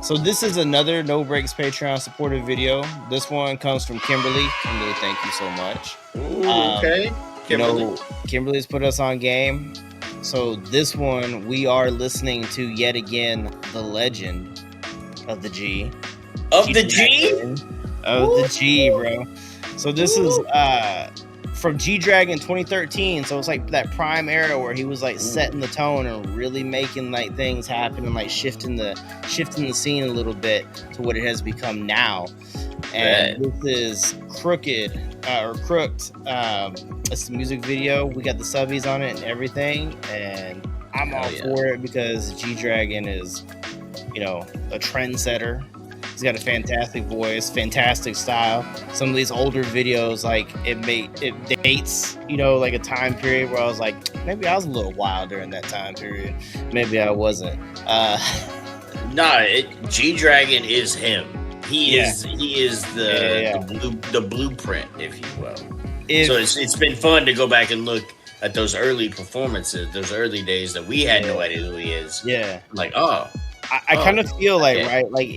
So this is another No Breaks Patreon supported video. This one comes from Kimberly. Kimberly, thank you so much. Ooh, okay. Kimberly. Kimberly's put us on game. So this one, we are listening to yet again the legend of the G. Of the G? Of the G, bro. So this is from G-Dragon 2013. So it's like that prime era where he was like setting the tone and really making like things happen and like shifting the scene a little bit to what it has become now. And this is Crooked. It's the music video. We got the subbies on it and everything, and I'm all for it because G-Dragon is, a trendsetter. He's got a fantastic voice, fantastic style. Some of these older videos, like it dates, like a time period where I was like, maybe I was a little wild during that time period. Maybe I wasn't. G-Dragon is him. He is the blueprint, if you will. So it's been fun to go back and look at those early performances, those early days that we had no idea who he is. Yeah. Like, I kind of feel like, right, like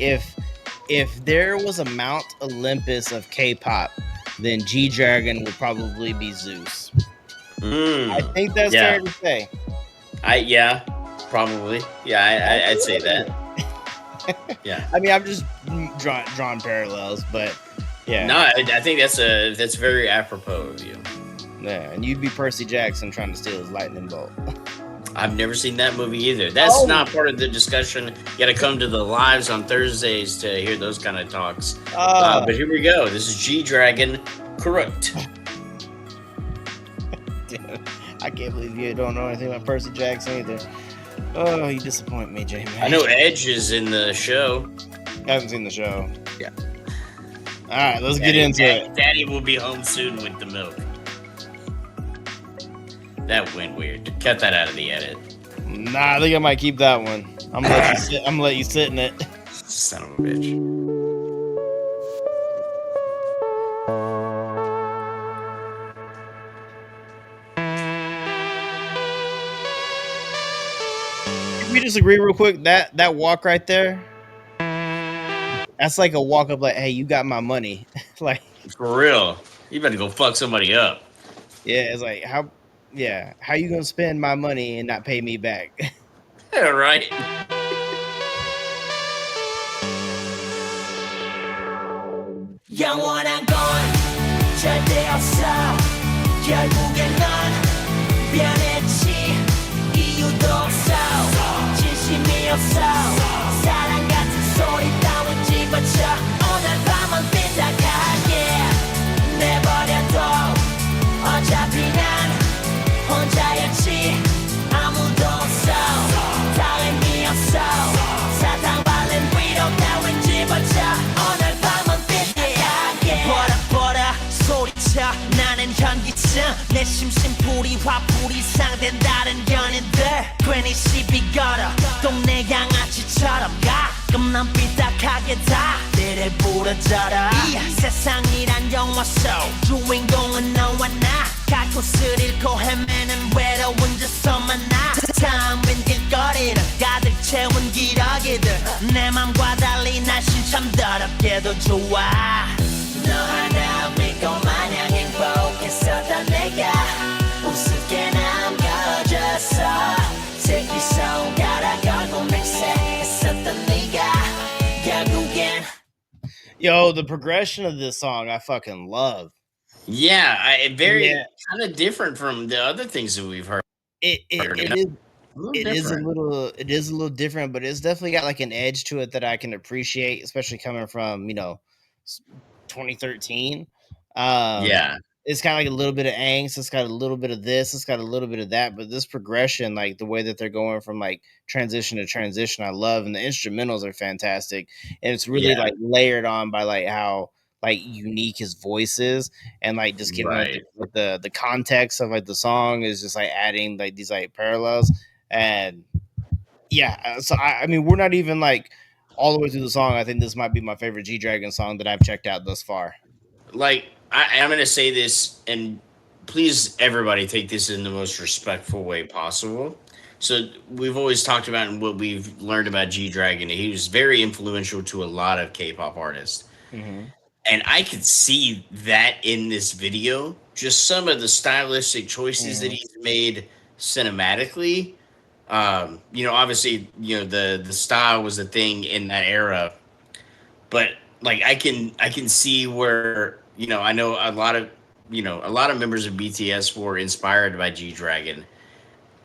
if there was a Mount Olympus of K-pop, then G-Dragon would probably be Zeus. I think that's fair to say. Probably. Yeah, I'd say that. Yeah. I mean, I've just drawn parallels, but yeah. No, I think that's very apropos of you. Yeah, and you'd be Percy Jackson trying to steal his lightning bolt. I've never seen that movie either. That's not part of the discussion. You got to come to the lives on Thursdays to hear those kind of talks. But here we go. This is G-Dragon Corrupt. I can't believe you don't know anything about Percy Jackson either. Oh, you disappoint me, Jamie. I know Edge is in the show. I haven't seen the show. Yeah. All right, let's get into it. Daddy will be home soon with the milk. That went weird. Cut that out of the edit. Nah, I think I might keep that one. I'm gonna let you sit in it. Son of a bitch. Can we disagree real quick? That walk right there, that's like a walk up like, hey, you got my money. Like, for real. You better go fuck somebody up. Yeah, it's like, how you gonna spend my money and not pay me back? Yeah, right. 영원한 건 절대 없어. 결국엔 넌 변했지. 이유도 없어. 진심이 없어. 사랑 같은 소리 따윈 집어쳐. 오늘 밤은 삐딱하게 내버려둬. 어차피 난 혼자였지. 아무도 없어. 다름이 없어. 사탕 발린 위로 따윈 집어쳐. 오늘 밤은 삐딱하게 보라 소리쳐. 나는 현기증. 내 심심풀이 화풀이 상된 다른 연인들. 괜히 시비 걸어. 동네 양아치처럼 가끔 난 삐딱하게 다리를 부러져라. 이 세상이란 영화 속 주인공은 너와 나. 갈 곳을 잃고 헤매는 외로운 저서만 나. 텅 빈 길거리를 가득 채운 기러기들. 내 맘과 달리 날씬 참 더럽게도 좋아. 너 하나 믿고 마냥 행복했었던 내가 우습게 남겨졌어. 새끼 손가락 걸고 맹세했었던 네가 결국엔. Yo, the progression of this song I fucking love. Yeah, kind of different from the other things that we've heard. It is a little different, but it's definitely got like an edge to it that I can appreciate, especially coming from 2013. It's kind of like a little bit of angst. It's got a little bit of this. It's got a little bit of that. But this progression, like the way that they're going from like transition to transition, I love. And the instrumentals are fantastic, and it's really like layered on by like how like unique his voice is, and like just giving like, the context of like the song is just like adding like these like parallels. And so I mean, we're not even like all the way through the song. I think this might be my favorite G-Dragon song that I've checked out thus far. Like, I'm gonna say this, and please everybody take this in the most respectful way possible. So we've always talked about and what we've learned about G Dragon. He was very influential to a lot of K-pop artists. Mm-hmm. And I could see that in this video, just some of the stylistic choices that Mm-hmm. he's made cinematically. Obviously, the style was a thing in that era, but like I can see where I know a lot of members of BTS were inspired by G Dragon,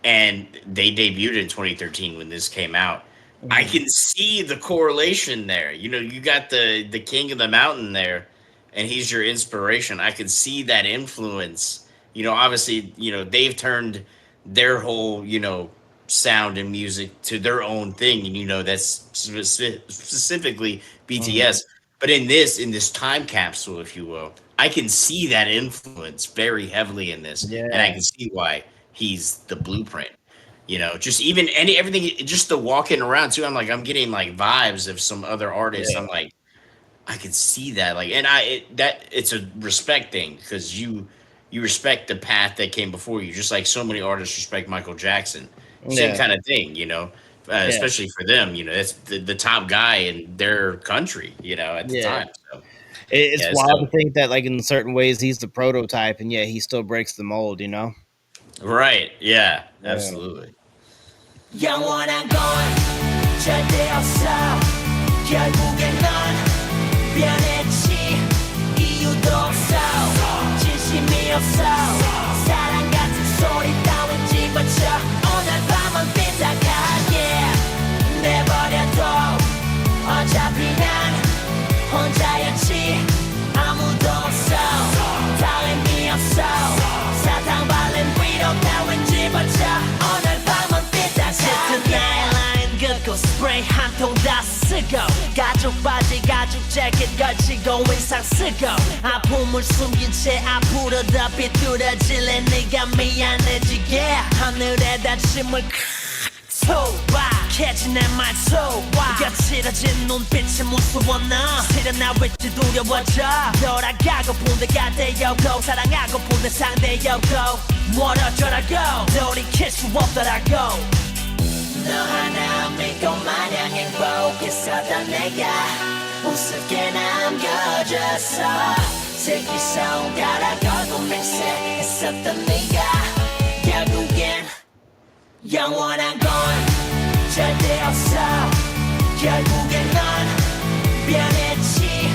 and they debuted in 2013 when this came out. I Mm-hmm. can see the correlation there. You got the king of the mountain there, and he's your inspiration. I can see that influence. Obviously, they've turned their whole, sound and music to their own thing, and that's specifically Mm-hmm. BTS. But in this time capsule, if you will, I can see that influence very heavily in this, and I Yeah. can see why he's the blueprint. Just even everything, just the walking around too. I'm getting like vibes of some other artists. I'm Yeah. like, I could see that. Like, and that it's a respect thing because you respect the path that came before you, just like so many artists respect Michael Jackson. Same Yeah. kind of thing, Yeah. especially for them. That's the top guy in their country, at the Yeah. time. So It's yeah, wild to so think that, like, in certain ways, he's the prototype, and yet he still breaks the mold. You know? right, yeah, Yeah. absolutely. 영원한 건 절대 없어 결국엔 넌 변했지 이유도 없어 진심이 없어 사랑 같은 소리 따윈 집어쳐 오늘 밤은 삐딱하게 내버려둬 어차피 난 혼자였지 아무도 없어 다름이 없어 사탕 발린 위로 따윈 집어쳐 오늘 밤은 짙은 나의 라인 긋고 스프레이 한 통 다 쓰고 가죽 바지 가죽 재킷 걸치고 인상 쓰고 아픔을 숨긴 채 앞으로 더 비뚤어질래 네가 미안해지게 하늘에다 침을 소박해진 내 말소와 거칠어진 눈빛이 무서워 너 실은 나 왜지 두려워져 돌아가고픈 데가 되었고 사랑하고픈 데 상대였고 멀어져라고 돌이킬 수 없더라고 너 하나 믿고 마냥 행복했었던 내가 우습게 남겨졌어 슬기 손가락 걸고 맹세했었던 네가 결국엔 영원한 건 절대 없어 결국엔 넌 변했지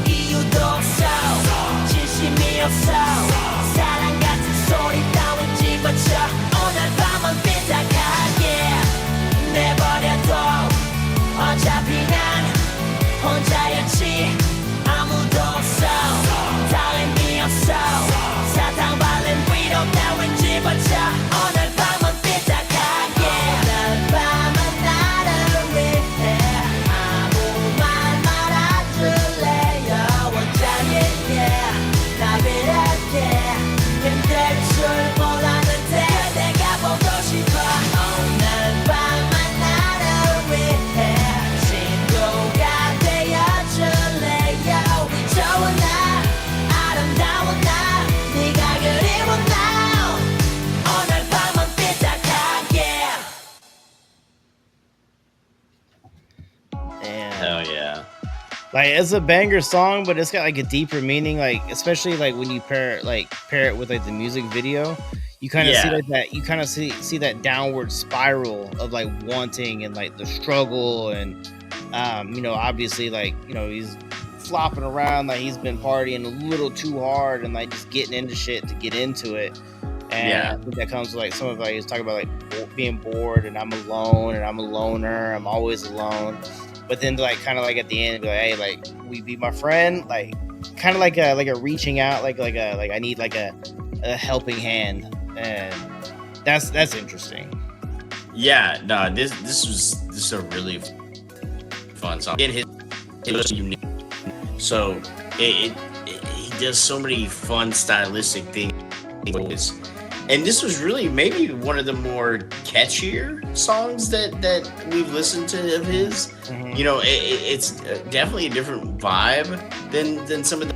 이유도 없어 진심이 없어 사랑 같은 소리 따윈 집어쳐 오늘 밤은 삐딱하게 내버려둬 어차피 난 혼자였지 아무도 없어 다름이 없어 사탕 발린 위로 따윈 집어쳐 오늘 밤은 삐딱하게 오늘 밤은 나를 위해 아무 말 말아줄래요 원장님께 나 비례게 힘들 줄 몰랐는데 내가 보고 싶어 오늘 밤은 나를 위해 친구가 되어줄래요 우리 좋은 날 아름다운 날 네가 그리운 날 오늘 밤은 삐딱하게 And Hell yeah. like, it's a banger song, but it's got like a deeper meaning. Like, especially like when you pair it with like the music video, you kind of see Yeah. like that. You kind of see that downward spiral of like wanting and like the struggle, and obviously like he's flopping around, like he's been partying a little too hard and like just getting into shit to get into it. And Yeah. I think that comes with like some of like he's talking about like being bored and I'm alone and I'm a loner. I'm always alone. But then like kind of like at the end, be like, hey, like we be my friend, like kind of like a reaching out, like I need like a helping hand, and that's interesting. Yeah, no, this is a really fun song. And it was unique. So he does so many fun stylistic things. And this was really maybe one of the more catchier songs that we've listened to of his. Mhm. It's definitely a different vibe than some of the.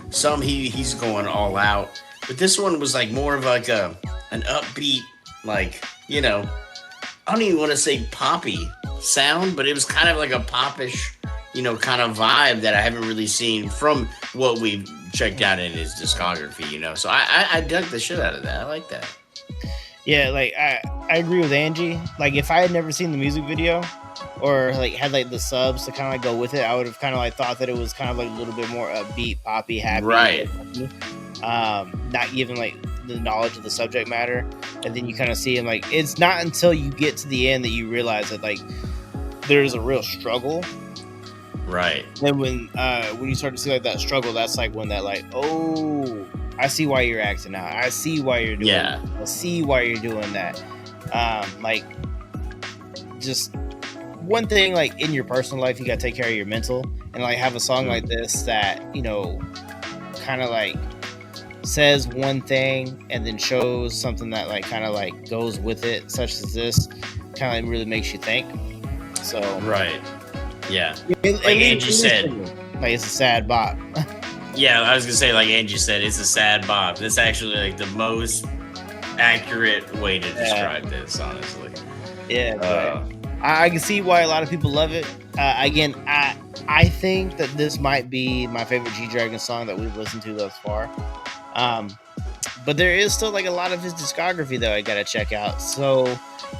Some he's going all out. but this one was like more of like an upbeat, like, you know, I don't even want to say poppy sound, but it was kind of like a popish, you know, kind of vibe that I haven't really seen from what we've checked out in his discography, you know. So I dug the shit out of that. I like that. Yeah, like I agree with Angie. Like if I had never seen the music video or like had like the subs to kind of like go with it, I would have kind of like thought that it was kind of like a little bit more upbeat, poppy, happy. Right. Not even like the knowledge of the subject matter. And then you kind of see him like it's not until you get to the end that you realize that like there's a real struggle. Right. And when you start to see like that struggle, that's like when that like, oh, I see why you're acting out. I see why you're doing that. I see why you're doing that. Like just one thing, like in your personal life, you gotta take care of your mental and like have a song like this that, you know, kind of like says one thing and then shows something that like kind of like goes with it, such as this, kind of like really makes you think. So right. Yeah. Like Angie said, like it's a sad bop. Yeah, I was gonna say, like Angie said, it's a sad bop. That's actually like the most accurate way to describe this, honestly. Yeah, I can see why a lot of people love it. Again, I think that this might be my favorite G-Dragon song that we've listened to thus far. But there is still like a lot of his discography that I gotta check out. So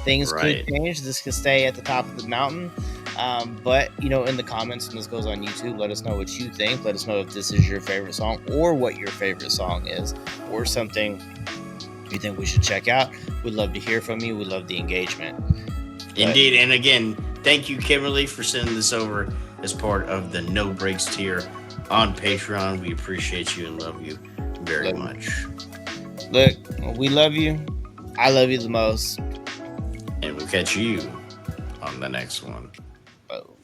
things could change. This could stay at the top of the mountain. But you know, in the comments, when this goes on YouTube, let us know what you think. Let us know if this is your favorite song or what your favorite song is, or something you think we should check out. We'd love to hear from you. We love the engagement. Indeed. And again, thank you, Kimberly, for sending this over as part of the No Breaks tier on Patreon. We appreciate you and love you very much. Look, we love you. I love you the most. And we'll catch you on the next one. Oh.